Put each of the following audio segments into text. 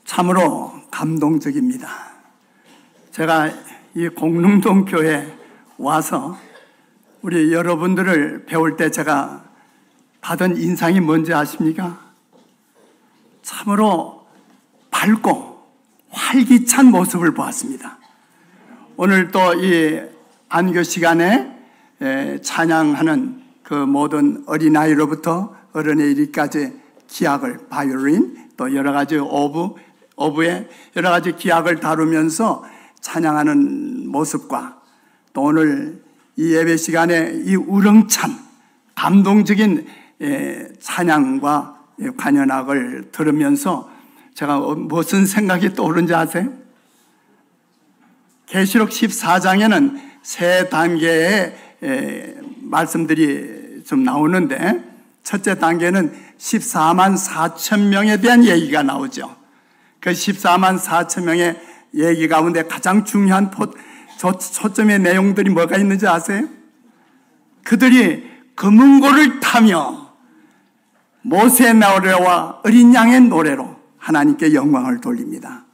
참으로 감동적입니다. 제가 이 공릉동 교회에 와서 우리 여러분들을 배울 때 제가 받은 인상이 뭔지 아십니까? 참으로 밝고 활기찬 모습을 보았습니다. 오늘 또 이 안교 시간에 찬양하는 그 모든 어린아이로부터 어른에 이르기까지 기악을, 바이올린, 또 여러 가지 오브의 여러 가지 기악을 다루면서 찬양하는 모습과 또 오늘 이 예배 시간에 이 우렁찬 감동적인 찬양과 관현악을 들으면서 제가 무슨 생각이 떠오른지 아세요? 계시록 14장에는 세 단계의 말씀들이 좀 나오는데 첫째 단계는 14만 4천 명에 대한 얘기가 나오죠. 그 14만 4천 명의 얘기 가운데 가장 중요한 초점의 내용들이 뭐가 있는지 아세요? 그들이 금은고를 타며 모세의 노래와 어린 양의 노래로 하나님께 영광을 돌립니다.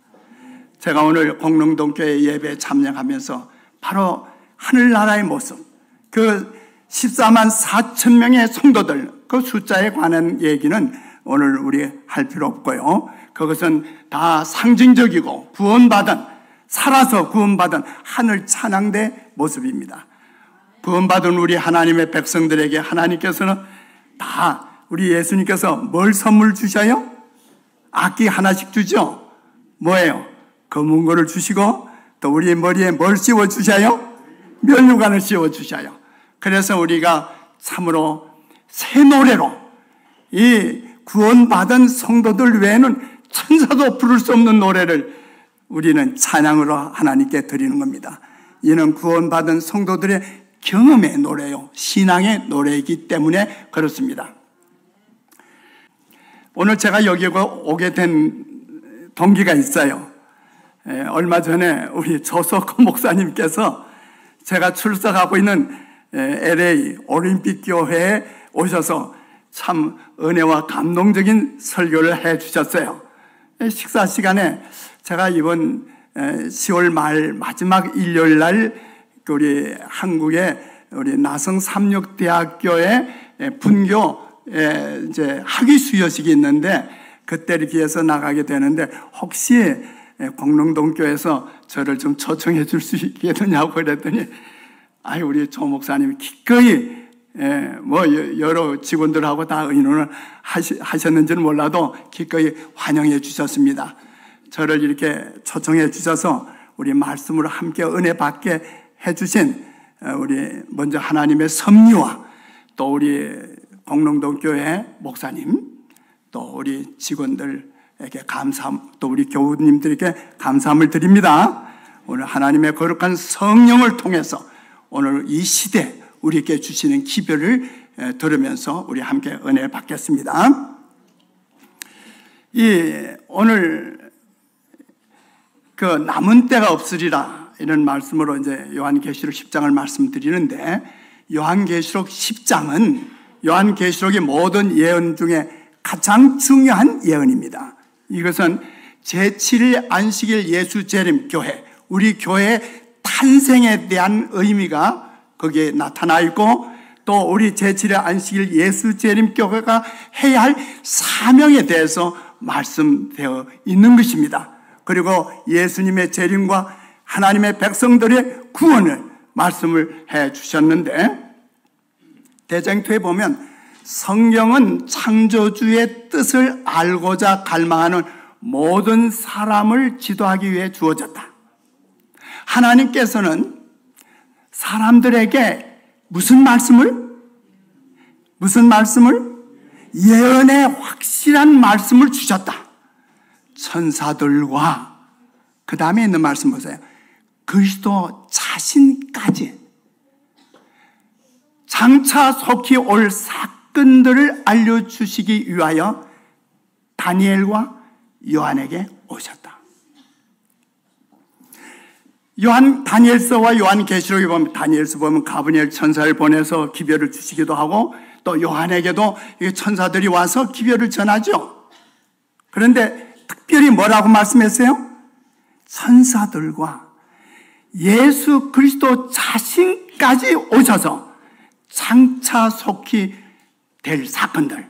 제가 오늘 공릉동교회 예배에 참여하면서 바로 하늘나라의 모습, 그 14만 4천 명의 성도들, 그 숫자에 관한 얘기는 오늘 우리 할 필요 없고요. 그것은 다 상징적이고 살아서 구원받은 하늘 찬양대 모습입니다. 구원받은 우리 하나님의 백성들에게 하나님께서는 다 우리 예수님께서 뭘 선물 주셔요? 악기 하나씩 주죠? 뭐예요? 검은고를 주시고 또 우리 머리에 뭘 씌워 주셔요? 면류관을 씌워 주셔요. 그래서 우리가 참으로 새 노래로 이 구원받은 성도들 외에는 천사도 부를 수 없는 노래를 우리는 찬양으로 하나님께 드리는 겁니다. 이는 구원받은 성도들의 경험의 노래요, 신앙의 노래이기 때문에 그렇습니다. 오늘 제가 여기 오게 된 동기가 있어요. 얼마 전에 우리 조석호 목사님께서 제가 출석하고 있는 LA 올림픽 교회에 오셔서 참 은혜와 감동적인 설교를 해 주셨어요. 식사 시간에 제가 이번 10월 말 마지막 일요일 날 우리 한국의 우리 나성 삼육대학교의 분교 이제 학위 수여식이 있는데 그때를 기해서 나가게 되는데 혹시 공릉동교에서 저를 좀 초청해 줄 수 있겠느냐고 그랬더니 우리 조 목사님이 기꺼이 여러 직원들하고 다 의논을 하셨는지는 몰라도 기꺼이 환영해 주셨습니다. 저를 이렇게 초청해 주셔서 우리 말씀으로 함께 은혜 받게 해주신 우리 먼저 하나님의 섭리와 또 우리 공릉동교회 목사님 또 우리 직원들에게 또 우리 교우님들에게 감사함을 드립니다. 오늘 하나님의 거룩한 성령을 통해서 오늘 이 시대 우리에게 주시는 기별을 들으면서 우리 함께 은혜를 받겠습니다. 오늘 그 남은 때가 없으리라 이런 말씀으로 이제 요한계시록 10장을 말씀드리는데 요한계시록 10장은 요한계시록의 모든 예언 중에 가장 중요한 예언입니다. 이것은 제7일 안식일 예수 재림 교회, 우리 교회의 탄생에 대한 의미가 거기에 나타나 있고 또 우리 제7일 안식일 예수 재림 교회가 해야 할 사명에 대해서 말씀되어 있는 것입니다. 그리고 예수님의 재림과 하나님의 백성들의 구원을 말씀을 해 주셨는데 대쟁투에 보면 성경은 창조주의 뜻을 알고자 갈망하는 모든 사람을 지도하기 위해 주어졌다. 하나님께서는 사람들에게 무슨 말씀을? 예언의 확실한 말씀을 주셨다. 천사들과 그 다음에 있는 말씀 보세요. 그리스도 자신까지 장차 속히 올 사건들을 알려주시기 위하여 다니엘과 요한에게 오셨다. 다니엘서와 요한계시록에 보면 다니엘서 보면 가브리엘 천사를 보내서 기별을 주시기도 하고 또 요한에게도 천사들이 와서 기별을 전하죠. 그런데 특별히 뭐라고 말씀했어요? 천사들과 예수 그리스도 자신까지 오셔서 장차 속히 될 사건들,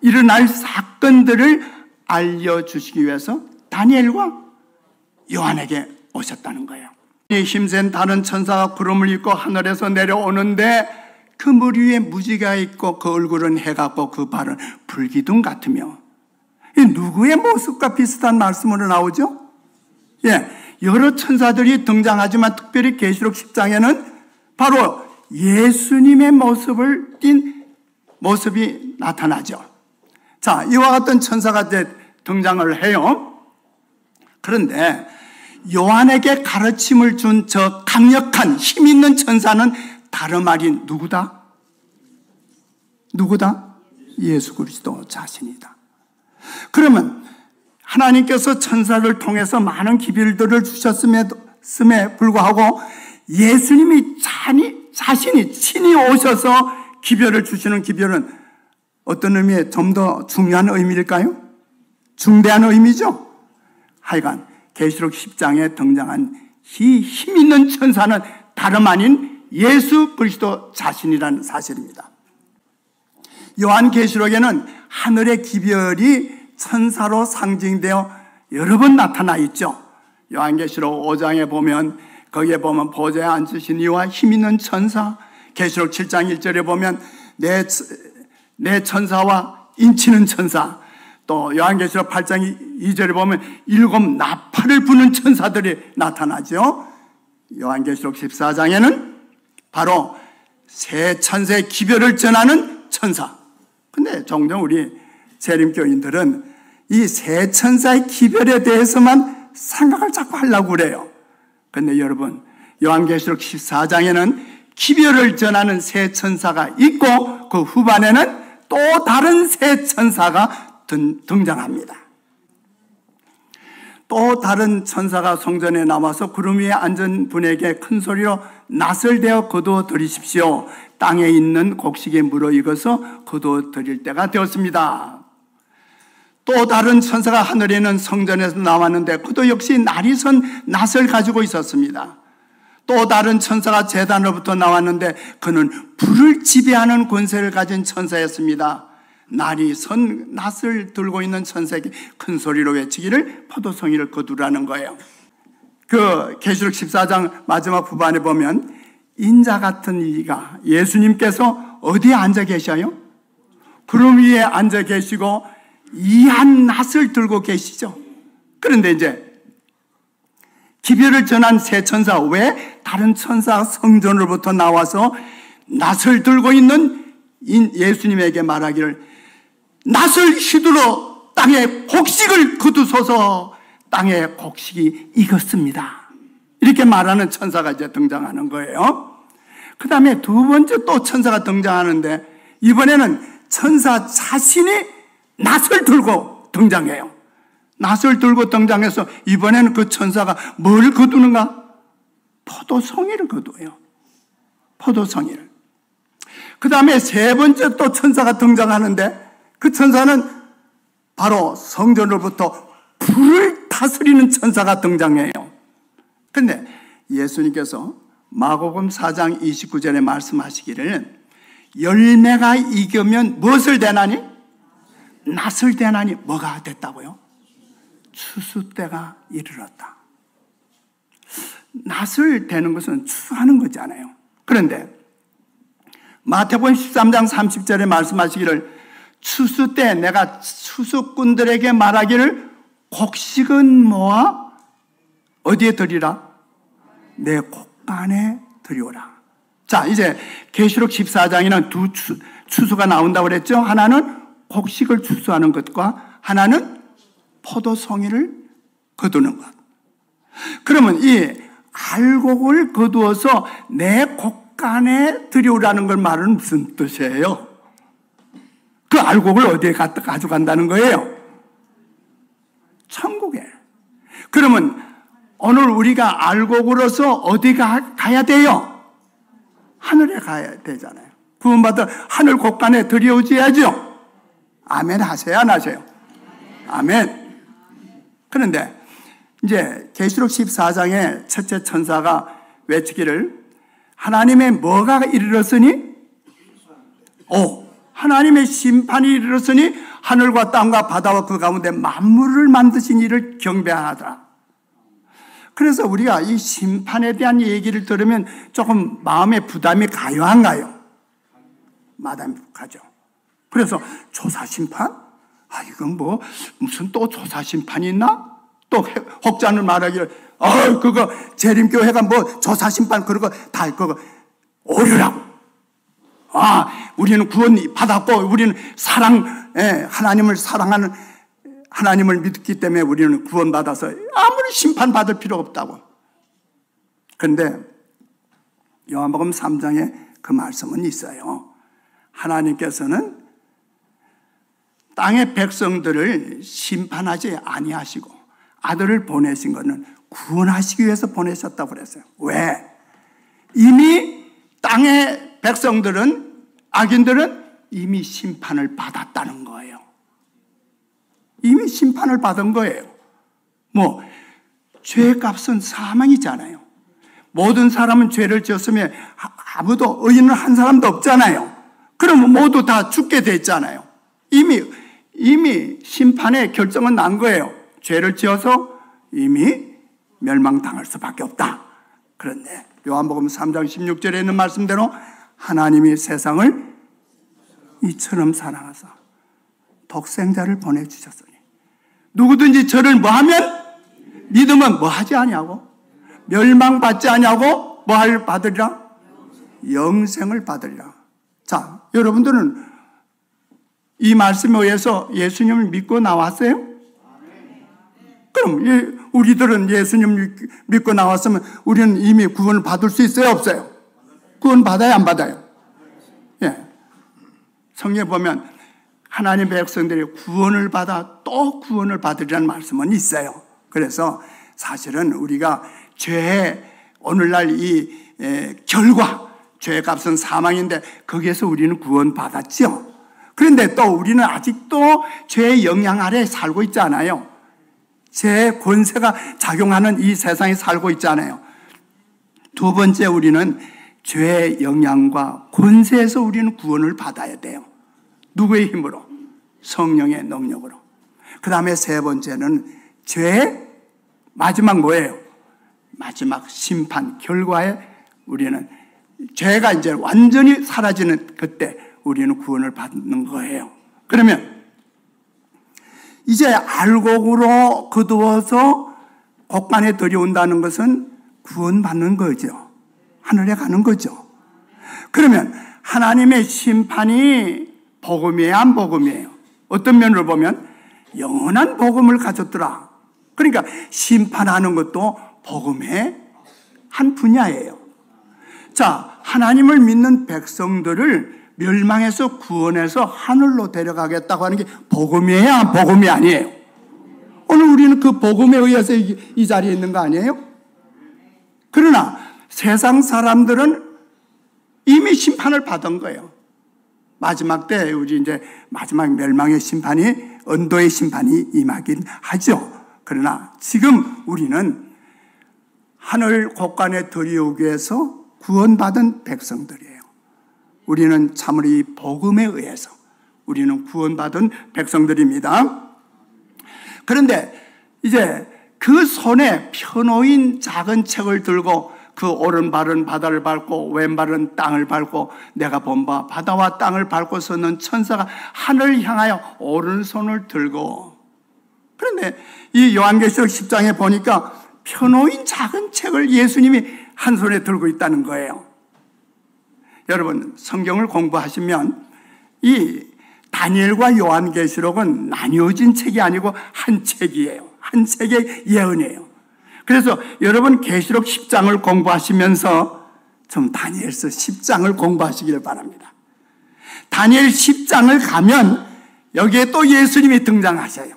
일어날 사건들을 알려주시기 위해서 다니엘과 요한에게 오셨다는 거예요. 힘센 다른 천사가 구름을 입고 하늘에서 내려오는데 그 머리 위에 무지개가 있고 그 얼굴은 해 같고 그 발은 불기둥 같으며, 이 누구의 모습과 비슷한 말씀으로 나오죠? 예, 여러 천사들이 등장하지만 특별히 계시록 10장에는 바로 예수님의 모습을 띤 모습이 나타나죠. 자, 이와 같은 천사가 이제 등장을 해요. 그런데 요한에게 가르침을 준 저 강력한 힘 있는 천사는 다름 아닌 누구다? 누구다? 예수 그리스도 자신이다. 그러면 하나님께서 천사를 통해서 많은 기별들을 주셨음에 불구하고 예수님이 자신이 친히 오셔서 기별을 주시는 기별은 어떤 의미에 좀 더 중요한 의미일까요? 중대한 의미죠. 하여간 계시록 10장에 등장한 이 힘 있는 천사는 다름 아닌 예수 그리스도 자신이라는 사실입니다. 요한계시록에는 하늘의 기별이 천사로 상징되어 여러 번 나타나 있죠. 요한계시록 5장에 보면 거기에 보면 보좌에 앉으신 이와 힘 있는 천사, 계시록 7장 1절에 보면 내 천사와 인치는 천사, 또 요한계시록 8장 2절에 보면 7 나팔을 부는 천사들이 나타나죠. 요한계시록 14장에는 바로 세 천사의 기별을 전하는 천사. 근데 종종 우리 재림교인들은 이 세 천사의 기별에 대해서만 생각을 자꾸 하려고 그래요. 근데 여러분, 요한계시록 14장에는 기별을 전하는 세 천사가 있고 그 후반에는 또 다른 세 천사가 등장합니다. 또 다른 천사가 성전에 남아서 구름 위에 앉은 분에게 큰 소리로 낫을 대어 거두어 드리십시오. 땅에 있는 곡식에 물어 익어서 거두어 드릴 때가 되었습니다. 또 다른 천사가 하늘에 있는 성전에서 나왔는데 그도 역시 날이 선 낫을 가지고 있었습니다. 또 다른 천사가 제단으로부터 나왔는데 그는 불을 지배하는 권세를 가진 천사였습니다. 날이 선 낫을 들고 있는 천사에게 큰 소리로 외치기를 포도송이를 거두라는 거예요. 그 계시록 14장 마지막 후반에 보면 인자 같은 이가 예수님께서 어디에 앉아 계셔요? 구름 위에 앉아 계시고 이한 낫을 들고 계시죠. 그런데 이제 기별을 전한 세 천사 왜 다른 천사 성전으로부터 나와서 낫을 들고 있는 예수님에게 말하기를 낫을 휘두르 땅에 곡식을 거두소서. 땅에 곡식이 익었습니다. 이렇게 말하는 천사가 이제 등장하는 거예요. 그 다음에 두 번째 또 천사가 등장하는데 이번에는 천사 자신이 낫을 들고 등장해요. 낫을 들고 등장해서 이번에는 그 천사가 뭘 거두는가? 포도송이를 거두어요. 포도송이를. 그 다음에 세 번째 또 천사가 등장하는데 그 천사는 바로 성전으로부터 불을 다스리는 천사가 등장해요. 근데 예수님께서 마가복음 4장 29절에 말씀하시기를 열매가 익으면 무엇을 대나니? 낫을 대나니. 뭐가 됐다고요? 추수 때가 이르렀다. 낫을 대는 것은 추수하는 거잖아요. 그런데 마태복음 13장 30절에 말씀하시기를 추수 때 내가 추수꾼들에게 말하기를 곡식은 모아 어디에 드리라? 내 곡간에 드리오라. 자, 이제 계시록 14장에는 두 추수가 나온다고 그랬죠. 하나는 곡식을 추수하는 것과 하나는 포도송이를 거두는 것. 그러면 이 알곡을 거두어서 내 곡간에 들여오라는 걸 말은 무슨 뜻이에요? 그 알곡을 어디에 가져간다는 거예요? 천국에. 그러면 오늘 우리가 알곡으로서 어디 가야 돼요? 하늘에 가야 되잖아요. 구원받아 하늘 곡간에 들여오셔야죠. 아멘 하세요, 안 하세요? 아멘. 그런데 이제 계시록 14장에 첫째 천사가 외치기를 하나님의 뭐가 이르렀으니? 하나님의 심판이 이르렀으니 하늘과 땅과 바다와 그 가운데 만물을 만드신 이를 경배하더라. 그래서 우리가 이 심판에 대한 얘기를 들으면 조금 마음에 부담이 가요, 안 가요? 마담이 가죠. 그래서 조사심판? 이건 뭐 무슨 또 조사심판이 있나? 또 혹자는 말하기를 그거 재림교회가 뭐 조사심판 그런 거 다 그거 오류라고. 우리는 구원 받았고 우리는 하나님을 사랑하는 하나님을 믿기 때문에 우리는 구원 받아서 아무리 심판 받을 필요 없다고. 그런데 요한복음 3장에 그 말씀은 있어요. 하나님께서는 땅의 백성들을 심판하지 아니하시고 아들을 보내신 것은 구원하시기 위해서 보내셨다고 그랬어요. 왜? 이미 땅의 백성들은, 악인들은 이미 심판을 받았다는 거예요. 이미 심판을 받은 거예요. 죄의 값은 사망이잖아요. 모든 사람은 죄를 지었으면 아무도 의인은 한 사람도 없잖아요. 그러면 모두 다 죽게 됐잖아요. 이미 심판의 결정은 난 거예요. 죄를 지어서 이미 멸망당할 수밖에 없다. 그런데 요한복음 3장 16절에 있는 말씀대로 하나님이 세상을 이처럼 사랑하사 독생자를 보내주셨으니 누구든지 저를 뭐하면 믿으면 뭐하지 아니하고 멸망받지 아니하고 뭐할 받으리라? 영생을 받으리라. 자, 여러분들은 이 말씀에 의해서 예수님을 믿고 나왔어요? 그럼 우리들은 예수님 믿고 나왔으면 우리는 이미 구원을 받을 수 있어요? 없어요? 구원 받아요? 안 받아요? 성경에 보면 하나님의 백성들이 구원을 받아 또 구원을 받으리라는 말씀은 있어요. 그래서 사실은 우리가 죄의 오늘날 이 결과, 죄의 값은 사망인데 거기에서 우리는 구원 받았죠. 그런데 또 우리는 아직도 죄의 영향 아래 살고 있잖아요. 죄의 권세가 작용하는 이 세상에 살고 있잖아요. 두 번째, 우리는 죄의 영향과 권세에서 우리는 구원을 받아야 돼요. 누구의 힘으로? 성령의 능력으로. 그 다음에 세 번째는 죄의 마지막 뭐예요? 마지막 심판 결과에 우리는 죄가 이제 완전히 사라지는 그때 우리는 구원을 받는 거예요. 그러면 이제 알곡으로 거두어서 곡간에 들여온다는 것은 구원받는 거죠. 하늘에 가는 거죠. 그러면 하나님의 심판이 복음이에요, 안 복음이에요? 어떤 면으로 보면 영원한 복음을 가졌더라. 그러니까 심판하는 것도 복음의 한 분야예요. 자, 하나님을 믿는 백성들을 멸망에서 구원해서 하늘로 데려가겠다고 하는 게 복음이에요, 안 복음이 아니에요? 오늘 우리는 그 복음에 의해서 이 자리에 있는 거 아니에요? 그러나 세상 사람들은 이미 심판을 받은 거예요. 마지막 때 우리 이제 마지막 멸망의 심판이, 언도의 심판이 임하긴 하죠. 그러나 지금 우리는 하늘 곳간에 들여오기 위해서 구원받은 백성들이에요. 우리는 참으로 이 복음에 의해서 우리는 구원받은 백성들입니다. 그런데 이제 그 손에 펴놓인 작은 책을 들고 그 오른발은 바다를 밟고 왼발은 땅을 밟고 내가 본 바 바다와 땅을 밟고 서는 천사가 하늘을 향하여 오른손을 들고, 그런데 이 요한계시록 10장에 보니까 펴놓인 작은 책을 예수님이 한 손에 들고 있다는 거예요. 여러분, 성경을 공부하시면 이 다니엘과 요한계시록은 나뉘어진 책이 아니고 한 책이에요. 한 책의 예언이에요. 그래서 여러분 계시록 10장을 공부하시면서 좀 다니엘서 10장을 공부하시기를 바랍니다. 다니엘 10장을 가면 여기에 또 예수님이 등장하셔요.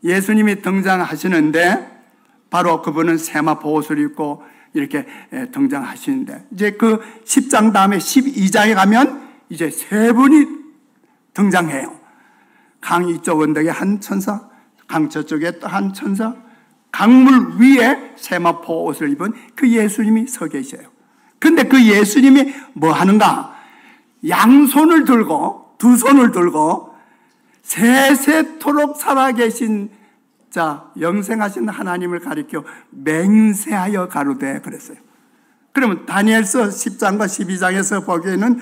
예수님이 등장하시는데 바로 그분은 세마포 옷을 입고 이렇게 등장하시는데, 이제 그 10장 다음에 12장에 가면 이제 세 분이 등장해요. 강 이쪽 언덕에 한 천사, 강저쪽에 또 한 천사, 강물 위에 세마포 옷을 입은 그 예수님이 서 계셔요. 근데 그 예수님이 뭐 하는가? 양손을 들고, 두 손을 들고 세세토록 살아계신 자, 영생하신 하나님을 가리켜 맹세하여 가로되 그랬어요. 그러면 다니엘서 10장과 12장에서 보기에는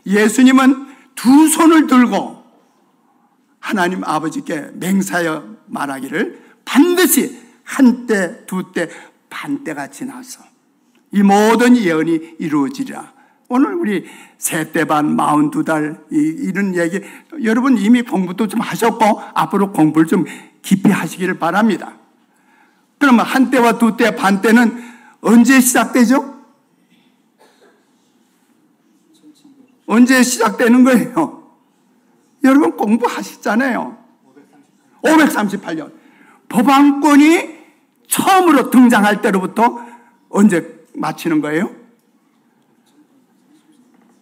예수님은 두 손을 들고 하나님 아버지께 맹세하여 말하기를 반드시 한때, 두때, 반때가 지나서 이 모든 예언이 이루어지리라. 오늘 우리 세때 반, 42달 이런 얘기 여러분 이미 공부도 좀 하셨고 앞으로 공부를 좀 깊이 하시기를 바랍니다. 그러면 한때와 두때, 반때는 언제 시작되죠? 언제 시작되는 거예요? 여러분 공부하셨잖아요. 538년. 법왕권이 처음으로 등장할 때로부터 언제 마치는 거예요?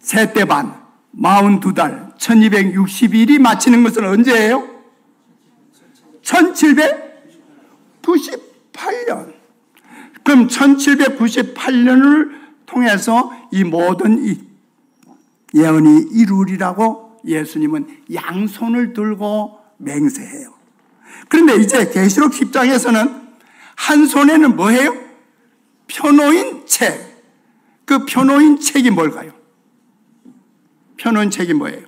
세때 반, 42달, 1260일이 마치는 것은 언제예요? 1798년. 그럼 1798년을 통해서 이 모든 이 예언이 이루리라고 예수님은 양손을 들고 맹세해요. 그런데 이제 계시록 10장에서는 한 손에는 뭐예요? 펴놓인 책. 그 펴놓인 책이 뭘까요? 펴놓은 책이 뭐예요?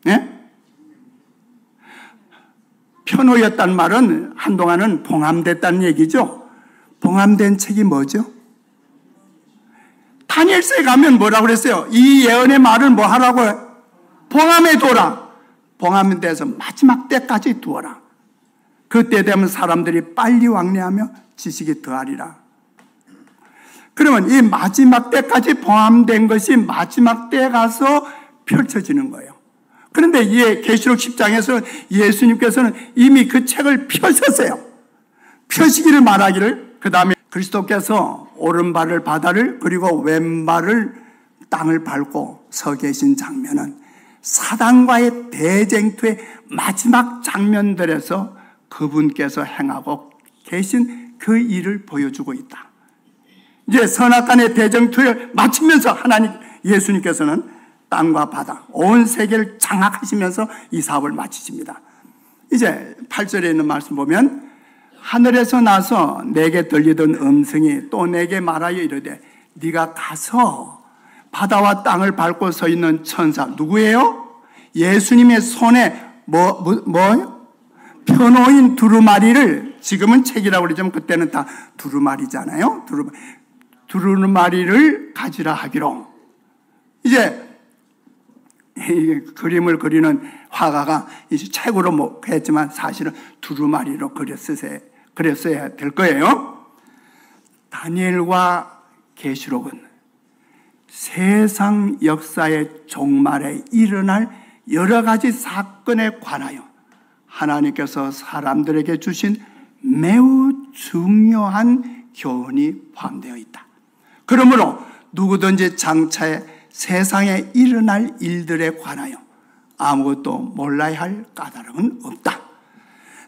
네? 펴놓였단 말은 한동안은 봉함됐다는 얘기죠. 봉함된 책이 뭐죠? 다니엘서에 가면 뭐라고 그랬어요? 이 예언의 말을 뭐 하라고요? 봉함해 둬라. 봉함에 대해서 마지막 때까지 두어라. 그때 되면 사람들이 빨리 왕래하며 지식이 더하리라. 그러면 이 마지막 때까지 봉함된 것이 마지막 때에 가서 펼쳐지는 거예요. 그런데 이 계시록 10장에서는 예수님께서는 이미 그 책을 펴셨어요. 펴시기를 말하기를, 그 다음에 그리스도께서 오른발을 바다를 그리고 왼발을 땅을 밟고 서 계신 장면은 사단과의 대쟁투의 마지막 장면들에서 그분께서 행하고 계신 그 일을 보여주고 있다. 이제 선악간의 대쟁투를 마치면서 하나님 예수님께서는 땅과 바다 온 세계를 장악하시면서 이 사업을 마치십니다. 이제 8절에 있는 말씀 보면 하늘에서 나서 내게 들리던 음성이 또 내게 말하여 이르되 네가 가서 바다와 땅을 밟고 서 있는 천사 누구예요? 예수님의 손에 뭐요? 펴놓인 두루마리를, 지금은 책이라고 그러지만 그때는 다 두루마리잖아요. 두루마리를 가지라 하기로. 이제 그림을 그리는 화가가 이제 책으로 했지만 사실은 두루마리로 그렸어야 될 거예요. 다니엘과 계시록은 세상 역사의 종말에 일어날 여러 가지 사건에 관하여 하나님께서 사람들에게 주신 매우 중요한 교훈이 포함되어 있다. 그러므로 누구든지 장차에 세상에 일어날 일들에 관하여 아무것도 몰라야 할 까다름은 없다.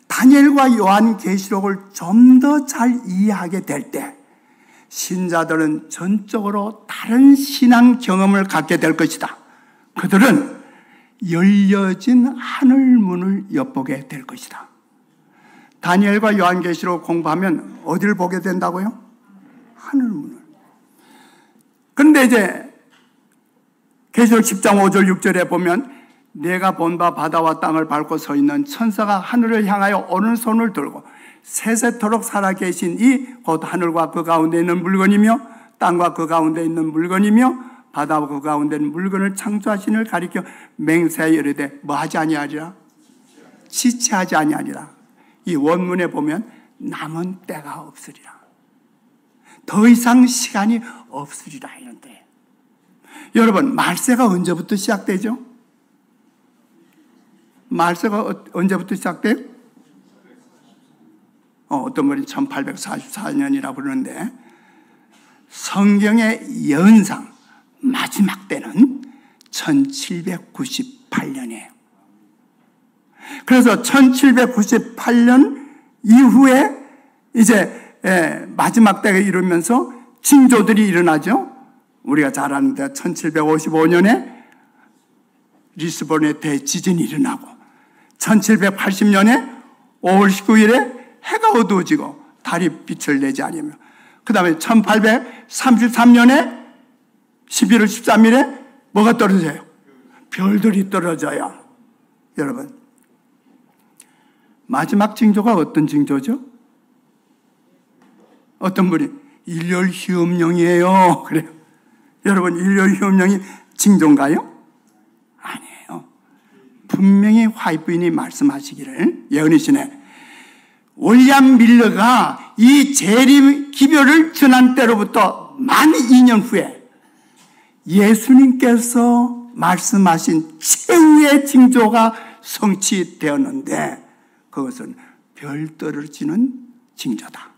다니엘과 요한계시록을 좀 더 잘 이해하게 될 때 신자들은 전적으로 다른 신앙 경험을 갖게 될 것이다. 그들은 열려진 하늘문을 엿보게 될 것이다. 다니엘과 요한계시록 공부하면 어디를 보게 된다고요? 하늘문을. 그런데 이제 계시록 10장 5절 6절에 보면 내가 본 바 바다와 땅을 밟고 서 있는 천사가 하늘을 향하여 오른손을 들고 세세토록 살아계신 이 곧 하늘과 그 가운데 있는 물건이며 땅과 그 가운데 있는 물건이며 바다와 그 가운데 있는 물건을 창조하신을 가리켜 맹세하여 이르되 뭐하지 아니하리라? 지체하지 아니하리라. 이 원문에 보면 남은 때가 없으리라. 더 이상 시간이 없으리라 이런데, 여러분 말세가 언제부터 시작되죠? 말세가 언제부터 시작돼요? 어떤 분이 1844년이라고 그러는데 성경의 예언상 마지막 때는 1798년이에요. 그래서 1798년 이후에 이제 마지막 때가 이르면서 징조들이 일어나죠. 우리가 잘 아는데 1755년에 리스본의 대지진이 일어나고 1780년에 5월 19일에 해가 어두워지고 달이 빛을 내지 않으며 그 다음에 1833년에 11월 13일에 뭐가 떨어져요? 별들이 떨어져요. 여러분, 마지막 징조가 어떤 징조죠? 어떤 분이 일렬희음령이에요 그래요. 여러분, 일렬희음령이 징조인가요? 아니에요. 분명히 화이트 부인이 말씀하시기를, 예언이시네, 윌리엄 밀러가 이 재림 기별을 전한 때로부터 만 2년 후에 예수님께서 말씀하신 최후의 징조가 성취되었는데 그것은 별 떨어지는 징조다.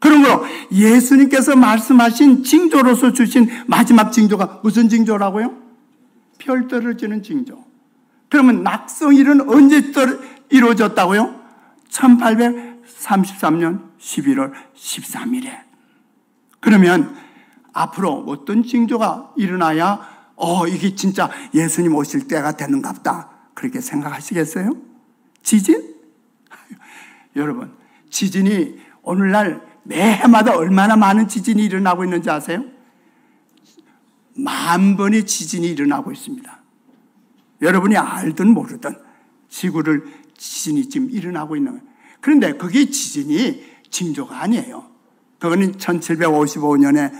그러므로 예수님께서 말씀하신 징조로서 주신 마지막 징조가 무슨 징조라고요? 별 떨어지는 징조. 그러면 낙성일은 언제 이루어졌다고요? 1833년 11월 13일에. 그러면 앞으로 어떤 징조가 일어나야 이게 진짜 예수님 오실 때가 되는가 보다 그렇게 생각하시겠어요? 지진? 여러분, 지진이 오늘날 매해마다 얼마나 많은 지진이 일어나고 있는지 아세요? 10,000번의 지진이 일어나고 있습니다. 여러분이 알든 모르든 지진이 지금 일어나고 있는 거예요. 그런데 그게 지진이 징조가 아니에요. 그거는 1755년에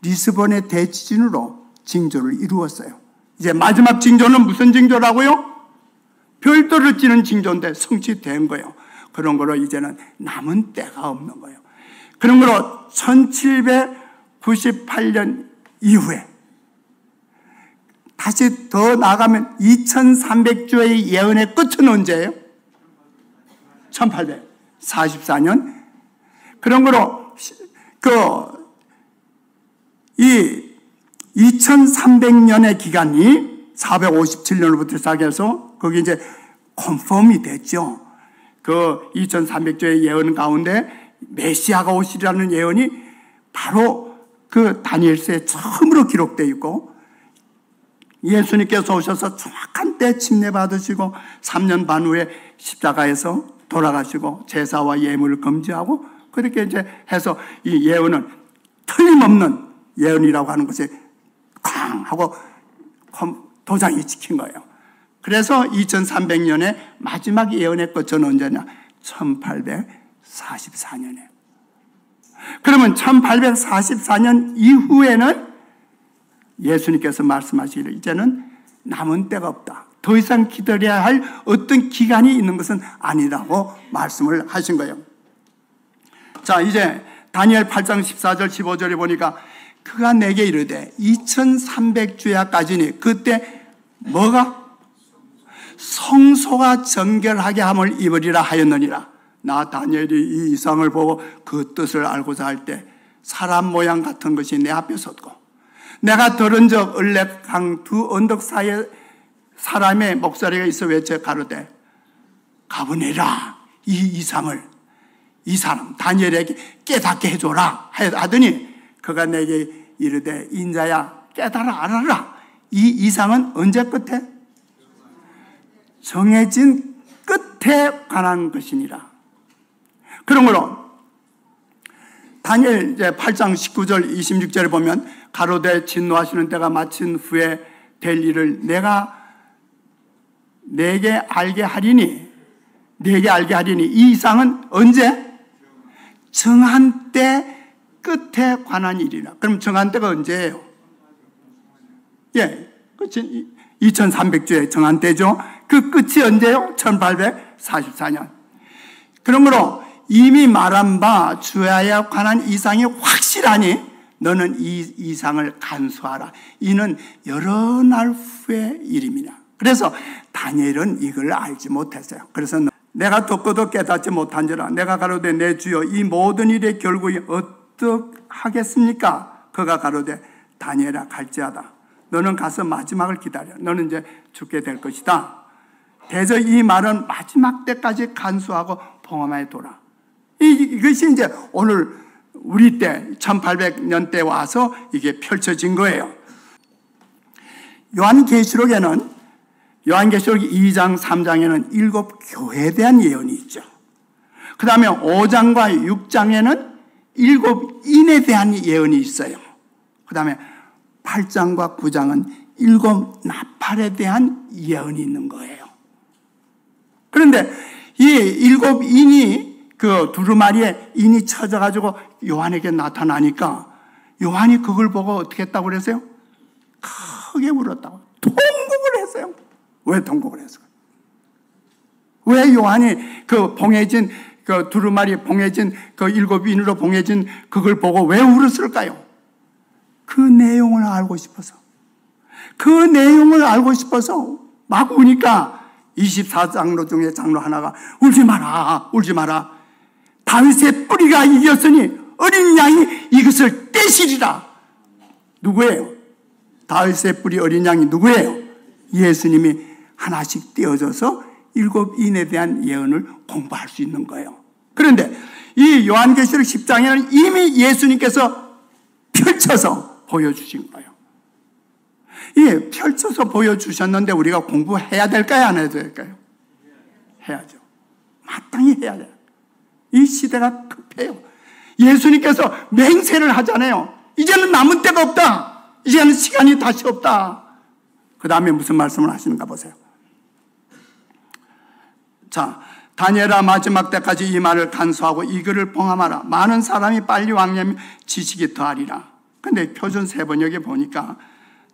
리스본의 대지진으로 징조를 이루었어요. 이제 마지막 징조는 무슨 징조라고요? 별 떨어지는 징조인데 성취된 거예요. 그런 거로 이제는 남은 때가 없는 거예요. 그런 거로 1798년 이후에 다시 더 나가면 2300주의 예언의 끝은 언제예요? 1844년. 그런 거로 이 2300년의 기간이 457년부터 시작해서 거기 이제 컨펌이 됐죠. 그 2300주의 예언 가운데 메시아가 오시리라는 예언이 바로 그 다니엘서에 처음으로 기록되어 있고 예수님께서 오셔서 정확한 때 침례받으시고 3년 반 후에 십자가에서 돌아가시고 제사와 예물을 금지하고 그렇게 이제 해서 이 예언은 틀림없는 예언이라고 하는 것이 쾅 하고 도장이 찍힌 거예요. 그래서 2300년에 마지막 예언의 끝은 언제냐? 1844년에. 그러면 1844년 이후에는 예수님께서 말씀하시기를 이제는 남은 때가 없다. 더 이상 기다려야 할 어떤 기간이 있는 것은 아니라고 말씀을 하신 거예요. 자, 이제 다니엘 8장 14절 15절에 보니까 그가 내게 이르되 2300주야까지니 그때 뭐가? 성소가 정결하게 함을 입으리라 하였느니라. 나 다니엘이 이 이상을 보고 그 뜻을 알고자 할 때 사람 모양 같은 것이 내 앞에 섰고 내가 들은 적 을레강 두 언덕 사이에 사람의 목소리가 있어 외쳐 가로되 가보내라 이 이상을 이 사람 다니엘에게 깨닫게 해줘라 하더니 그가 내게 이르되 인자야 깨달아 알아라. 이 이상은 언제 끝에? 정해진 끝에 관한 것이니라. 그러므로 다니엘 이제 8장 19절 26절에 보면 가로되 진노하시는 때가 마친 후에 될 일을 내가 내게 알게 하리니 이 이상은 언제? 정한 때 끝에 관한 일이라. 그럼 정한 때가 언제예요? 예, 2300주에 정한 때죠. 그 끝이 언제요? 1844년. 그러므로 이미 말한 바 주야에 관한 이상이 확실하니 너는 이 이상을 간수하라. 이는 여러 날 후의 일입니다. 그래서 다니엘은 이걸 알지 못했어요. 그래서 내가 듣고도 깨닫지 못한지라 내가 가로되 내 주여 이 모든 일의 결국이 어떡하겠습니까? 그가 가로되 다니엘아 갈지어다. 너는 가서 마지막을 기다려. 너는 이제 죽게 될 것이다. 대저 이 말은 마지막 때까지 간수하고 봉함하여 둬라. 이것이 이제 오늘 우리 때 1800년대 와서 이게 펼쳐진 거예요. 요한계시록에는 요한계시록 2장 3장에는 7교회에 대한 예언이 있죠. 그 다음에 5장과 6장에는 7인에 대한 예언이 있어요. 그 다음에 8장과 9장은 7 나팔에 대한 예언이 있는 거예요. 그런데 이 7인이 그 두루마리에 인이 쳐져가지고 요한에게 나타나니까 요한이 그걸 보고 어떻게 했다고 그랬어요? 크게 울었다고. 통곡을 했어요. 왜 통곡을 했어요? 왜 요한이 그 봉해진 그 두루마리 봉해진 그 7인으로 봉해진 그걸 보고 왜 울었을까요? 그 내용을 알고 싶어서. 그 내용을 알고 싶어서 막 우니까 24장로 중에 장로 하나가 울지 마라, 울지 마라. 다윗의 뿌리가 이겼으니 어린 양이 이것을 떼시리라. 누구예요? 다윗의 뿌리 어린 양이 누구예요? 예수님이 하나씩 떼어져서 7인에 대한 예언을 공부할 수 있는 거예요. 그런데 이 요한계시록 10장에는 이미 예수님께서 펼쳐서 보여주신 거예요. 이 펼쳐서 보여주셨는데 우리가 공부해야 될까요? 안 해야 될까요? 해야죠. 마땅히 해야 돼요. 이 시대가 급해요. 예수님께서 맹세를 하잖아요. 이제는 남은 때가 없다. 이제는 시간이 다시 없다. 그 다음에 무슨 말씀을 하시는가 보세요. 자, 다니엘아 마지막 때까지 이 말을 간수하고 이 글을 봉함하라. 많은 사람이 빨리 왕래하면 지식이 더하리라. 근데 표준 세번역에 보니까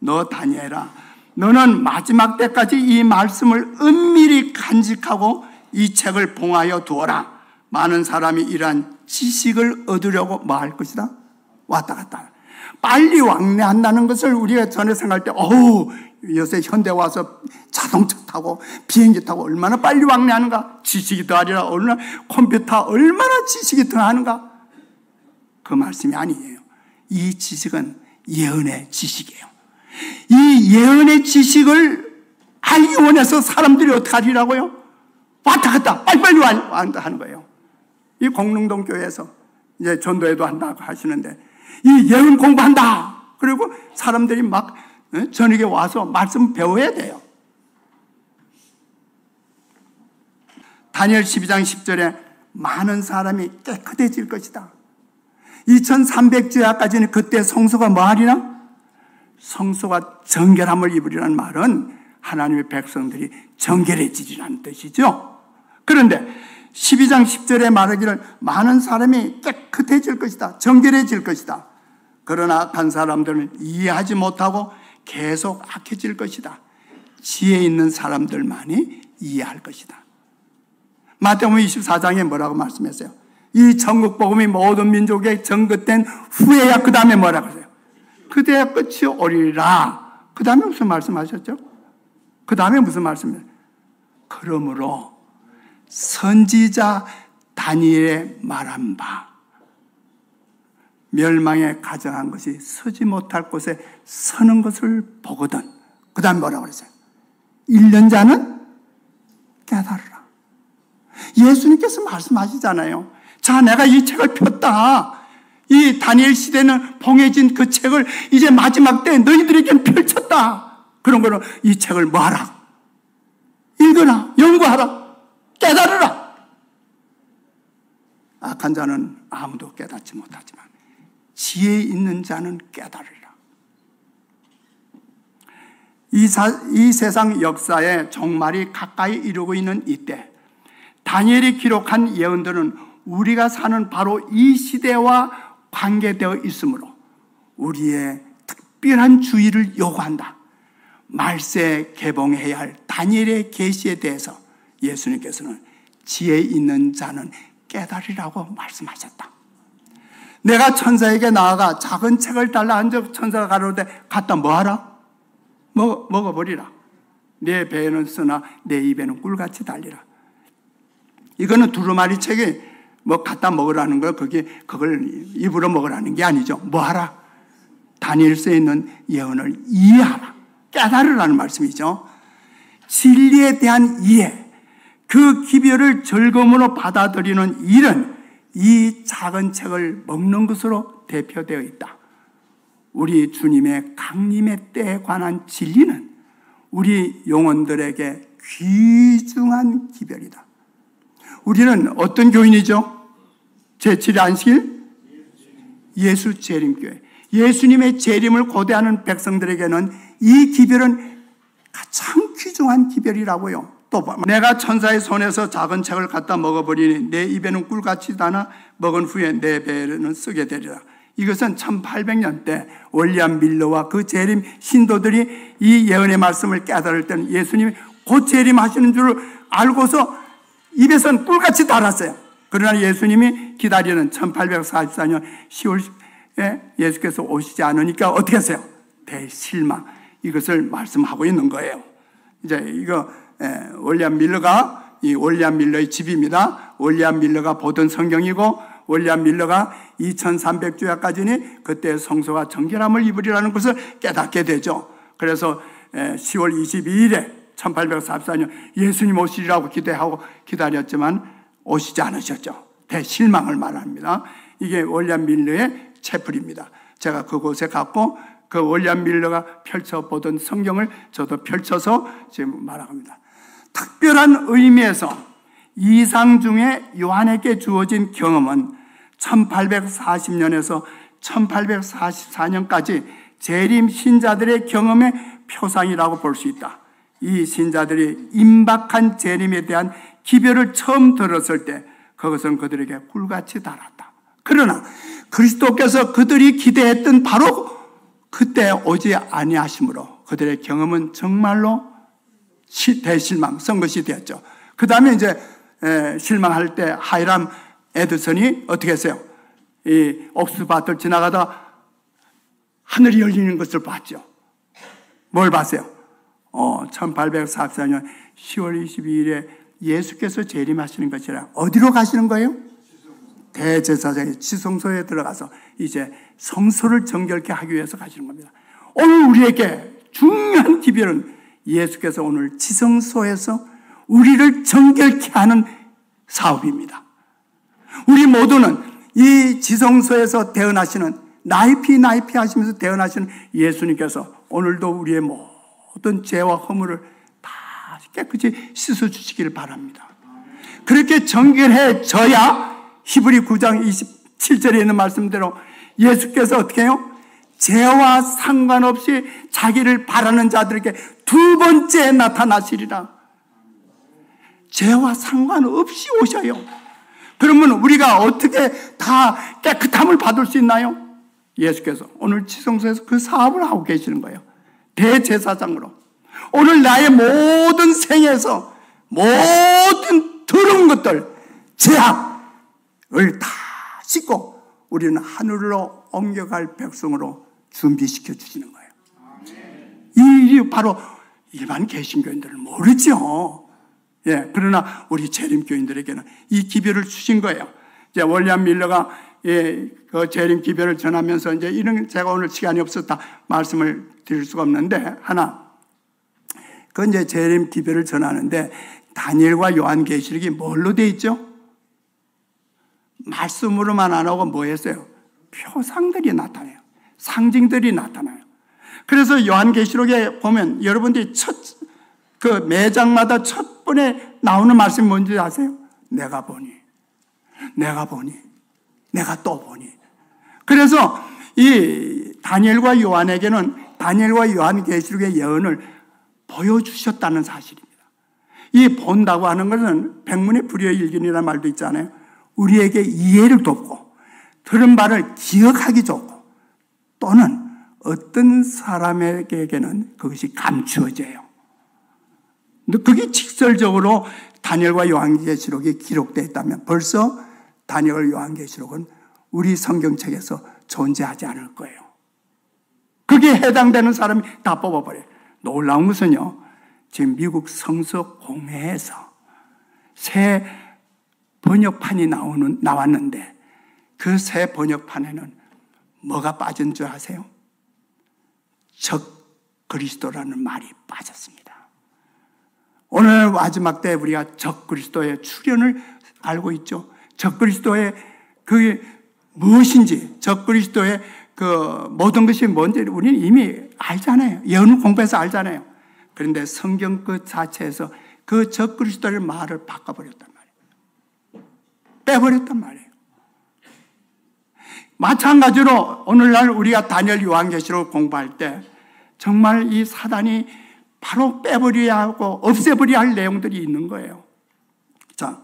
너 다니엘아, 너는 마지막 때까지 이 말씀을 은밀히 간직하고 이 책을 봉하여 두어라. 많은 사람이 이러한 지식을 얻으려고 뭐 할 것이다? 왔다 갔다. 빨리 왕래한다는 것을 우리가 전에 생각할 때 요새 현대 와서 자동차 타고 비행기 타고 얼마나 빨리 왕래하는가? 지식이 더하리라. 얼마나 컴퓨터 얼마나 지식이 더하는가? 그 말씀이 아니에요. 이 지식은 예언의 지식이에요. 이 예언의 지식을 알기 원해서 사람들이 어떻게 하리라고요? 왔다 갔다 빨리빨리 왔다 하는 거예요. 이 공릉동 교회에서 이제 전도회도 한다고 하시는데 이 예언 공부한다. 그리고 사람들이 막 저녁에 와서 말씀 배워야 돼요. 다니엘 12장 10절에 많은 사람이 깨끗해질 것이다. 2300주야까지는 그때 성소가 뭐 하리나? 성소가 정결함을 입으리라는 말은 하나님의 백성들이 정결해지리라는 뜻이죠. 그런데 12장 10절에 말하기를 많은 사람이 깨끗해질 것이다. 정결해질 것이다. 그러나 악한 사람들은 이해하지 못하고 계속 악해질 것이다. 지혜 있는 사람들만이 이해할 것이다. 마태복음 24장에 뭐라고 말씀했어요? 이 천국 복음이 모든 민족에 전거된 후에야 그 다음에 뭐라고 하세요? 그때야 끝이 오리라. 그 다음에 무슨 말씀하셨죠? 그 다음에 무슨 말씀이에요? 그러므로 선지자 다니엘의 말한 바 멸망에 가정한 것이 서지 못할 곳에 서는 것을 보거든. 그 다음에 뭐라고 그랬어요? 1년 자는 깨달으라. 예수님께서 말씀하시잖아요. 자, 내가 이 책을 폈다. 이 다니엘 시대는 봉해진 그 책을 이제 마지막 때 너희들에게는 펼쳤다. 그런 거는 이 책을 뭐 하라? 읽어라. 연구하라. 깨달으라. 악한 자는 아무도 깨닫지 못하지만 지혜 있는 자는 깨달으리라. 이 세상 역사의 종말이 가까이 이루고 있는 이때 다니엘이 기록한 예언들은 우리가 사는 바로 이 시대와 관계되어 있으므로 우리의 특별한 주의를 요구한다. 말세 개봉해야 할 다니엘의 계시에 대해서 예수님께서는 지혜 있는 자는 깨달으라고 말씀하셨다. 내가 천사에게 나아가 작은 책을 달라 한적 천사가 가로되 갖다 뭐하라? 먹어버리라. 내 배에는 쓰나 내 입에는 꿀같이 달리라. 이거는 두루마리 책이 뭐 갖다 먹으라는 거예요. 그걸 입으로 먹으라는 게 아니죠. 뭐하라? 다니엘서에 있는 예언을 이해하라. 깨달으라는 말씀이죠. 진리에 대한 이해, 그 기별을 즐거움으로 받아들이는 일은 이 작은 책을 먹는 것으로 대표되어 있다. 우리 주님의 강림의 때에 관한 진리는 우리 영혼들에게 귀중한 기별이다. 우리는 어떤 교인이죠? 제7일 안식일 예수 재림교회. 예수님의 재림을 고대하는 백성들에게는 이 기별은 가장 귀중한 기별이라고요. 또 내가 천사의 손에서 작은 책을 갖다 먹어버리니 내 입에는 꿀같이 다나 먹은 후에 내 배에는 쓰게 되리라. 이것은 1800년 때 윌리엄 밀러와 그 재림 신도들이 이 예언의 말씀을 깨달을 때는 예수님이 곧 재림하시는 줄 알고서 입에선 꿀같이 달았어요. 그러나 예수님이 기다리는 1844년 10월에 예수께서 오시지 않으니까 어떻게 했어요? 대실망. 이것을 말씀하고 있는 거예요. 이제 이거 윌리엄 밀러가, 이 윌리엄 밀러의 집입니다. 윌리엄 밀러가 보던 성경이고 윌리엄 밀러가 2300주야까지니 그때 성소가 정결함을 입으리라는 것을 깨닫게 되죠. 그래서 10월 22일에 1844년 예수님 오시리라고 기대하고 기다렸지만 오시지 않으셨죠. 대실망을 말합니다. 이게 윌리엄 밀러의 채플입니다. 제가 그곳에 갔고 그 윌리엄 밀러가 펼쳐보던 성경을 저도 펼쳐서 지금 말합니다. 특별한 의미에서 이상 중에 요한에게 주어진 경험은 1840년에서 1844년까지 재림 신자들의 경험의 표상이라고 볼 수 있다. 이 신자들이 임박한 재림에 대한 기별을 처음 들었을 때 그것은 그들에게 꿀같이 달았다. 그러나 그리스도께서 그들이 기대했던 바로 그때 오지 아니하심으로 그들의 경험은 정말로 대실망, 선 것이 되었죠. 그 다음에 이제 실망할 때 하이람 에드슨이 어떻게 했어요? 이 옥스바트를 지나가다 하늘이 열리는 것을 봤죠. 뭘 봤어요? 1844년 10월 22일에 예수께서 재림하시는 것이라. 어디로 가시는 거예요? 대제사장의 지성소에 들어가서 이제 성소를 정결케 하기 위해서 가시는 겁니다. 오늘 우리에게 중요한 기별은 예수께서 오늘 지성소에서 우리를 정결케 하는 사업입니다. 우리 모두는 이 지성소에서 태어나시는 나이피 하시면서 태어나시는 예수님께서 오늘도 우리의 모든 죄와 허물을 다 깨끗이 씻어주시기를 바랍니다. 그렇게 정결해져야 히브리 9장 27절에 있는 말씀대로 예수께서 어떻게 해요? 죄와 상관없이 자기를 바라는 자들에게 두 번째 나타나시리라. 죄와 상관없이 오셔요. 그러면 우리가 어떻게 다 깨끗함을 받을 수 있나요? 예수께서 오늘 지성소에서 그 사업을 하고 계시는 거예요. 대제사장으로. 오늘 나의 모든 생에서 모든 더러운 것들, 죄악을 다 씻고 우리는 하늘로 옮겨갈 백성으로 준비시켜 주시는 거예요. 이 일이 바로 일반 개신교인들은 모르죠. 예, 그러나 우리 재림교인들에게는 이 기별을 주신 거예요. 이제 윌리엄 밀러가 그 재림 기별을 전하면서 이제 이런 제가 오늘 시간이 없어서 다 말씀을 드릴 수가 없는데 하나, 그 이제 재림 기별을 전하는데 다니엘과 요한계시록이 뭘로 돼 있죠? 말씀으로만 안 하고 뭐 했어요? 표상들이 나타나요. 상징들이 나타나요. 그래서 요한계시록에 보면 여러분들이 그 매장마다 첫 번에 나오는 말씀이 뭔지 아세요? 내가 보니, 내가 또 보니. 그래서 이 다니엘과 요한에게는 다니엘과 요한계시록의 예언을 보여주셨다는 사실입니다. 이 본다고 하는 것은 백문의 불여일견이라는 말도 있잖아요. 우리에게 이해를 돕고 들은 바를 기억하기 좋고 또는 어떤 사람에게는 그것이 감추어져요. 근데 그게 직설적으로 다니엘과 요한계시록에 기록되어 있다면 벌써 다니엘 요한계시록은 우리 성경책에서 존재하지 않을 거예요. 그게 해당되는 사람이 다 뽑아버려요. 놀라운 것은요, 지금 미국 성서 공회에서 새 번역판이 나왔는데 그 새 번역판에는 뭐가 빠진 줄 아세요? 적 그리스도라는 말이 빠졌습니다. 오늘 마지막 때 우리가 적그리스도의 출현을 알고 있죠. 적그리스도의 그게 무엇인지, 적그리스도의 그 모든 것이 뭔지 우리는 이미 알잖아요. 예언을 공부해서 알잖아요. 그런데 성경 그 자체에서 그 적그리스도의 말을 바꿔버렸단 말이에요. 빼버렸단 말이에요. 마찬가지로 오늘날 우리가 다니엘 요한계시록 공부할 때 정말 이 사단이 바로 빼버려야 하고 없애버려야 할 내용들이 있는 거예요. 자,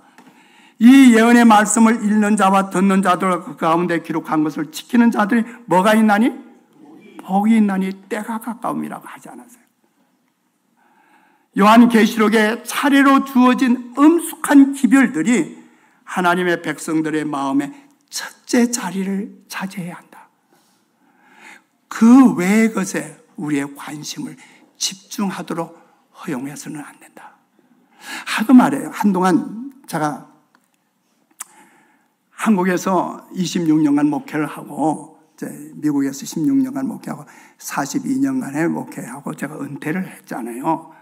이 예언의 말씀을 읽는 자와 듣는 자들 그 가운데 기록한 것을 지키는 자들이 뭐가 있나니? 복이 있나니 때가 가까움이라고 하지 않았어요. 요한계시록에 차례로 주어진 엄숙한 기별들이 하나님의 백성들의 마음에 첫째 자리를 차지해야 한다. 그 외의 것에 우리의 관심을 집중하도록 허용해서는 안 된다. 하도 말해요. 한동안 제가 한국에서 26년간 목회를 하고 이제 미국에서 16년간 목회하고 42년간의 목회하고 제가 은퇴를 했잖아요.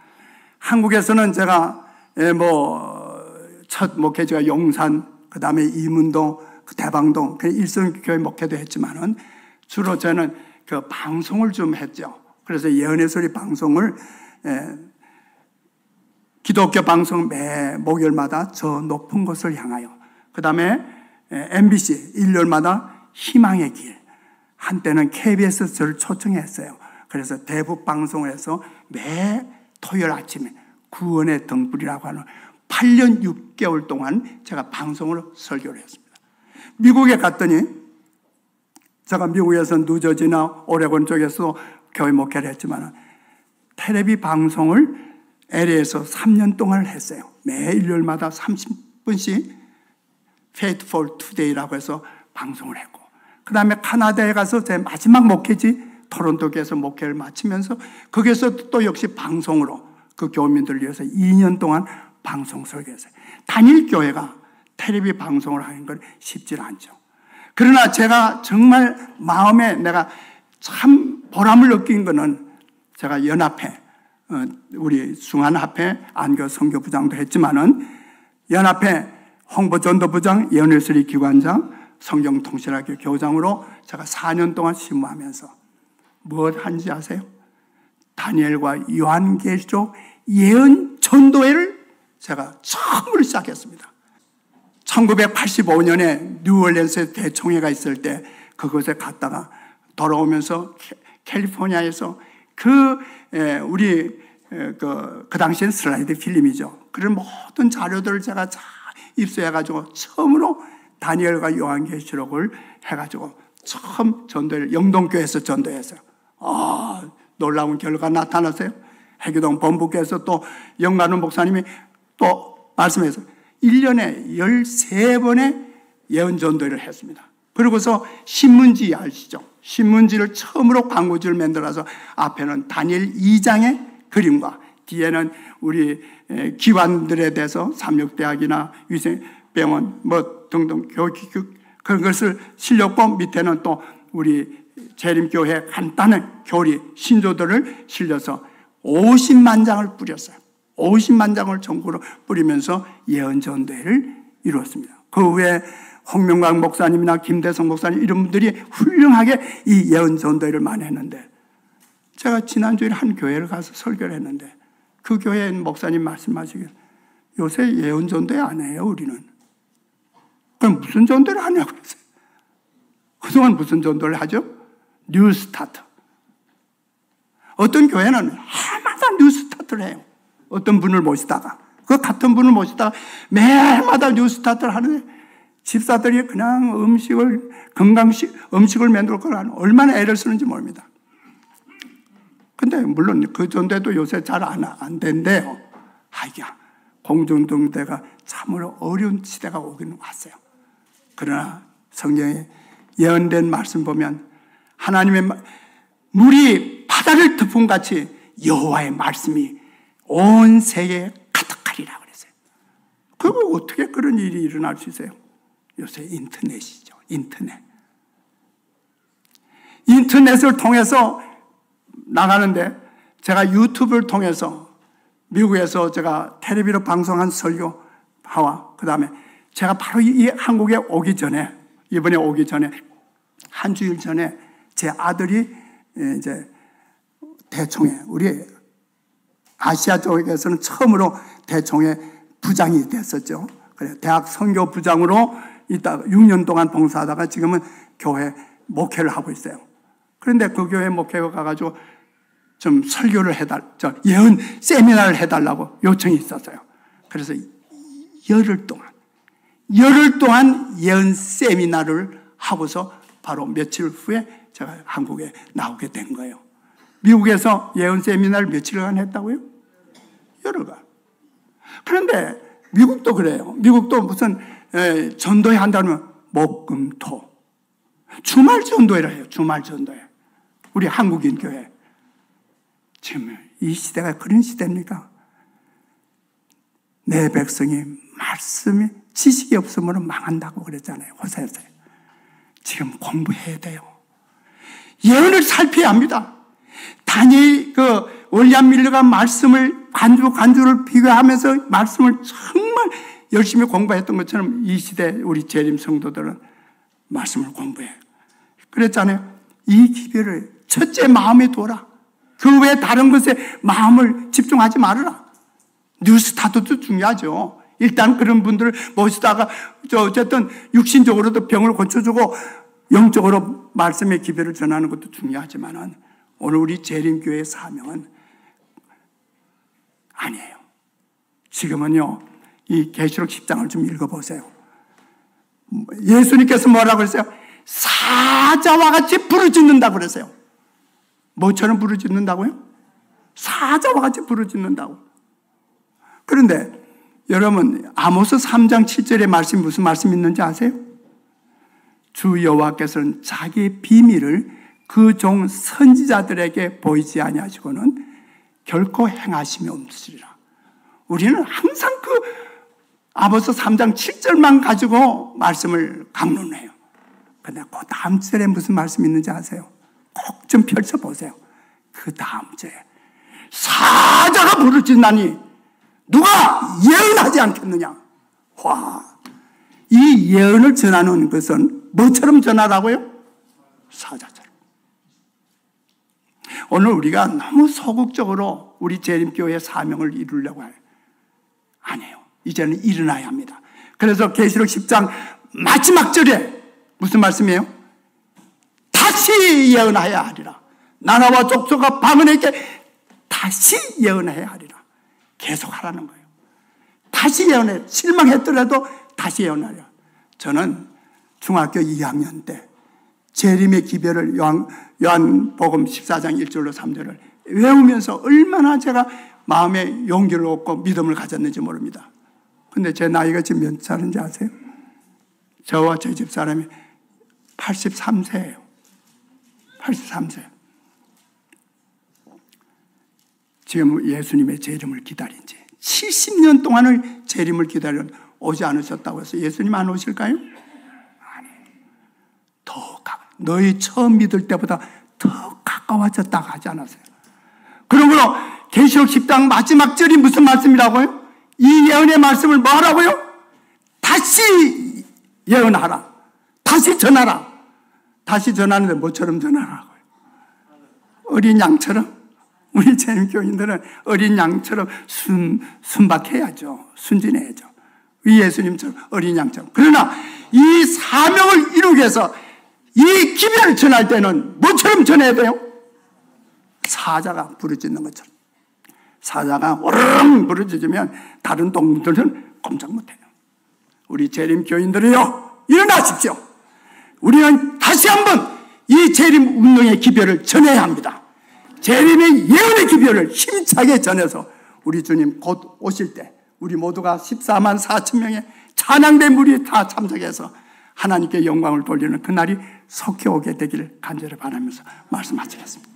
한국에서는 제가 첫 목회지가 용산, 그 다음에 이문동, 그 대방동, 일성교회 목회도 했지만은 주로 저는 그 방송을 좀 했죠. 그래서 예언의 소리 방송을 기독교 방송 매 목요일마다 저 높은 곳을 향하여, 그 다음에 MBC 일요일마다 희망의 길, 한때는 KBS에서 저를 초청했어요. 그래서 대북 방송을 해서 매 토요일 아침에 구원의 등불이라고 하는 8년 6개월 동안 제가 방송으로 설교를 했습니다. 미국에 갔더니 제가 미국에서 뉴저지나 오레곤 쪽에서 교회 목회를 했지만 텔레비 방송을 LA에서 3년 동안 했어요. 매 일요일마다 30분씩 Faithful Today라고 해서 방송을 했고, 그 다음에 카나다에 가서 제 마지막 목회지 토론토교에서 목회를 마치면서 거기에서 또 역시 방송으로 그 교민들을 위해서 2년 동안 방송 설교했어요. 단일 교회가 텔레비 방송을 하는 건 쉽지 않죠. 그러나 제가 정말 마음에 내가 참 보람을 느낀 거는 제가 연합회, 우리 중한합회 안교 선교부장도 했지만은 연합회 홍보전도부장, 예언의소리 기관장, 성경통신학교 교장으로 제가 4년 동안 심무하면서 무엇 한지 아세요? 다니엘과 요한계시록 예언 전도회를 제가 처음으로 시작했습니다. 1985년에 뉴올리언스에 대총회가 있을 때 그곳에 갔다가 돌아오면서 캘리포니아에서 그 당시엔 슬라이드 필름이죠. 그런 모든 자료들을 제가 잘 입수해가지고 처음으로 다니엘과 요한계시록을 해가지고 처음 전도를 영동교회에서 전도했어요. 놀라운 결과가 나타났어요. 해교동 본부교회에서 또 영만훈 목사님이 또 말씀해서 1년에 13번의 예언 전도를 했습니다. 그러고서 신문지 아시죠? 신문지를 처음으로 광고지를 만들어서 앞에는 다니엘 2장의 그림과 뒤에는 우리 기관들에 대해서 삼육대학이나 위생병원 뭐 등등 그런 것을 실렸고, 밑에는 또 우리 재림교회 간단한 교리 신조들을 실려서 50만 장을 뿌렸어요. 50만 장을 전국으로 뿌리면서 예언 전도회를 이루었습니다. 그 후에 홍명광 목사님이나 김대성 목사님 이런 분들이 훌륭하게 이 예언 전도회를 많이 했는데, 제가 지난주에 한 교회를 가서 설교를 했는데 그 교회 목사님 말씀하시길 요새 예언 전도회 안 해요 우리는. 그럼 무슨 전도를 하냐고 그랬어요. 그동안 무슨 전도를 하죠? 뉴스타트. 어떤 교회는 해마다 뉴스타트를 해요. 어떤 분을 모시다가 그 같은 분을 모시다가 매해마다 뉴스타트를 하는데 집사들이 그냥 음식을 만들 걸 얼마나 애를 쓰는지 모릅니다. 근데 물론 그 전도도 요새 잘 안 된대요. 하기야 공중등대가 참으로 어려운 시대가 오긴 왔어요. 그러나 성경에 예언된 말씀 보면 하나님의 물이 바다를 덮음같이 여호와의 말씀이 온 세계에 가득하리라 그랬어요. 그거 어떻게 그런 일이 일어날 수 있어요? 요새 인터넷이죠. 인터넷을 통해서 나가는데 제가 유튜브를 통해서 미국에서 제가 텔레비로 방송한 설교하와 그 다음에 제가 바로 이 한국에 오기 전에, 이번에 오기 전에 한 주일 전에 제 아들이 이제 대총회, 우리 아시아 쪽에서는 처음으로 대총회 부장이 됐었죠. 그래 대학 선교 부장으로 있다가 6년 동안 봉사하다가 지금은 교회 목회를 하고 있어요. 그런데 그 교회 목회가 가가지고 좀 설교를 예언 세미나를 해달라고 요청이 있었어요. 그래서 열흘 동안 예언 세미나를 하고서 바로 며칠 후에 제가 한국에 나오게 된 거예요. 미국에서 예언 세미나를 며칠간 했다고요? 열흘간. 그런데 미국도 그래요. 미국도 무슨 전도회 한다면 목금토 주말 전도회를 해요. 주말 전도회. 우리 한국인 교회. 지금 이 시대가 그런 시대입니까? 내 백성이 말씀이 지식이 없으면 망한다고 그랬잖아요. 호세아서. 지금 공부해야 돼요. 예언을 살펴야 합니다. 단이 윌리엄 밀러가 말씀을 간주를 비교하면서 말씀을 정말 열심히 공부했던 것처럼 이 시대 우리 재림 성도들은 말씀을 공부해요. 그랬잖아요. 이 기별을 첫째 마음에 둬라. 그 외에 다른 것에 마음을 집중하지 말아라. 뉴스타트도 중요하죠. 일단 그런 분들을 모시다가 어쨌든 육신적으로도 병을 고쳐주고 영적으로 말씀의 기별을 전하는 것도 중요하지만은 오늘 우리 재림교회의 사명은 아니에요. 지금은요, 이 계시록 10장을 좀 읽어보세요. 예수님께서 뭐라고 그랬어요? 사자와 같이 부르짖는다고 그랬어요. 뭐처럼 부르짖는다고요? 사자와 같이 부르짖는다고. 그런데 여러분 아모스 3장 7절의 말씀이 무슨 말씀이 있는지 아세요? 주 여호와께서는 자기의 비밀을 그 종 선지자들에게 보이지 아니하시고는 결코 행하심이 없으리라. 우리는 항상 그 아모스 3장 7절만 가지고 말씀을 강론해요. 그런데 그 다음 절에 무슨 말씀이 있는지 아세요? 꼭 좀 펼쳐보세요. 그 다음 절에 사자가 부르짖나니 누가 예언하지 않겠느냐. 와, 이 예언을 전하는 것은 뭐처럼 전하라고요? 사자처럼. 오늘 우리가 너무 소극적으로 우리 재림교회의 사명을 이루려고 해요. 아니에요. 이제는 일어나야 합니다. 그래서 계시록 10장 마지막 절에 무슨 말씀이에요? 다시 예언하여야 하리라. 나라와 족속과 방언에게 다시 예언해야 하리라. 계속 하라는 거예요. 다시 예언해. 실망했더라도 다시 예언하려. 저는 중학교 2학년 때 재림의 기별을 요한복음 14장 1절로 3절을 외우면서 얼마나 제가 마음에 용기를 얻고 믿음을 가졌는지 모릅니다. 근데 제 나이가 지금 몇 살인지 아세요? 저와 저희 집 사람이 83세예요. 83세. 지금 예수님의 재림을 기다린 지 70년 동안을 재림을 기다려 오지 않으셨다고 해서 예수님 안 오실까요? 아니에요. 너희 처음 믿을 때보다 더 가까워졌다고 하지 않았어요? 그러므로 계시록 10장 마지막 절이 무슨 말씀이라고요? 이 예언의 말씀을 뭐라고요? 다시 예언하라. 다시 전하라. 다시 전하는데 뭐처럼 전하라고요? 어린 양처럼? 우리 재림교인들은 어린 양처럼 순박해야죠. 순진해야죠. 이 예수님처럼 어린 양처럼. 그러나 이 사명을 이루기 위해서 이 기별을 전할 때는 뭐처럼 전해야 돼요? 사자가 부르짖는 것처럼. 사자가 오르릉 부르짖으면 다른 동물들은 꼼짝 못해요. 우리 재림교인들이요, 일어나십시오. 우리는 다시 한번 이 재림 운동의 기별을 전해야 합니다. 재림의 예언의 기별을 힘차게 전해서 우리 주님 곧 오실 때 우리 모두가 14만 4천 명의 찬양대 무리에 다 참석해서 하나님께 영광을 돌리는 그날이 속히 오게 되기를 간절히 바라면서 말씀하시겠습니다.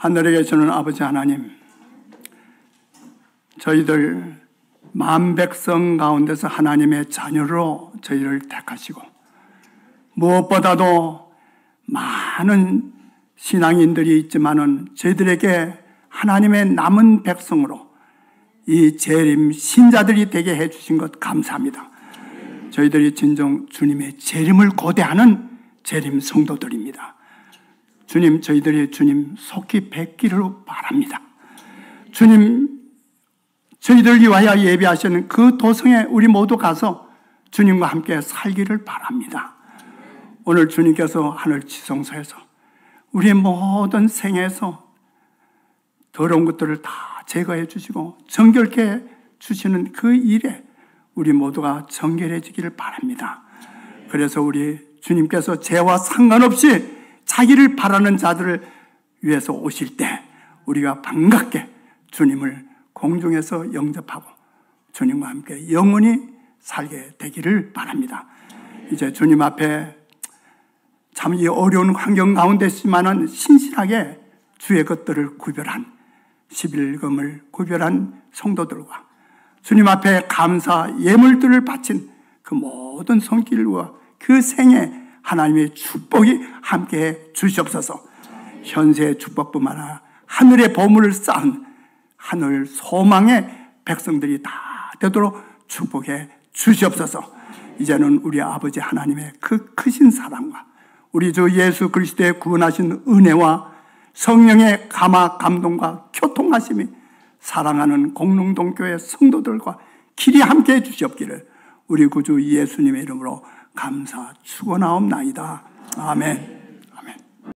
하늘에 계시는 아버지 하나님, 저희들 만백성 가운데서 하나님의 자녀로 저희를 택하시고 무엇보다도 많은 신앙인들이 있지만은 저희들에게 하나님의 남은 백성으로 이 재림 신자들이 되게 해주신 것 감사합니다. 저희들이 진정 주님의 재림을 고대하는 재림 성도들입니다. 주님, 저희들이 주님 속히 뵙기를 바랍니다. 주님, 저희들 위하여 예비하시는 그 도성에 우리 모두 가서 주님과 함께 살기를 바랍니다. 오늘 주님께서 하늘 지성소에서 우리의 모든 생에서 더러운 것들을 다 제거해 주시고 정결케 주시는 그 일에 우리 모두가 정결해지기를 바랍니다. 그래서 우리 주님께서 죄와 상관없이 자기를 바라는 자들을 위해서 오실 때 우리가 반갑게 주님을 공중에서 영접하고 주님과 함께 영원히 살게 되기를 바랍니다. 이제 주님 앞에 참 이 어려운 환경 가운데 있지만은 신실하게 주의 것들을 구별한 11금을 구별한 성도들과 주님 앞에 감사 예물들을 바친 그 모든 손길과 그 생에 하나님의 축복이 함께 주시옵소서. 현세의 축복뿐만 아니라 하늘의 보물을 쌓은 하늘 소망의 백성들이 다 되도록 축복해 주시옵소서. 이제는 우리 아버지 하나님의 그 크신 사랑과 우리 주 예수 그리스도의 구원하신 은혜와 성령의 감화 감동과 교통하심이 사랑하는 공릉동교회 성도들과 길이 함께해 주시옵기를 우리 구주 예수님의 이름으로 감사 축원하옵나이다. 아멘.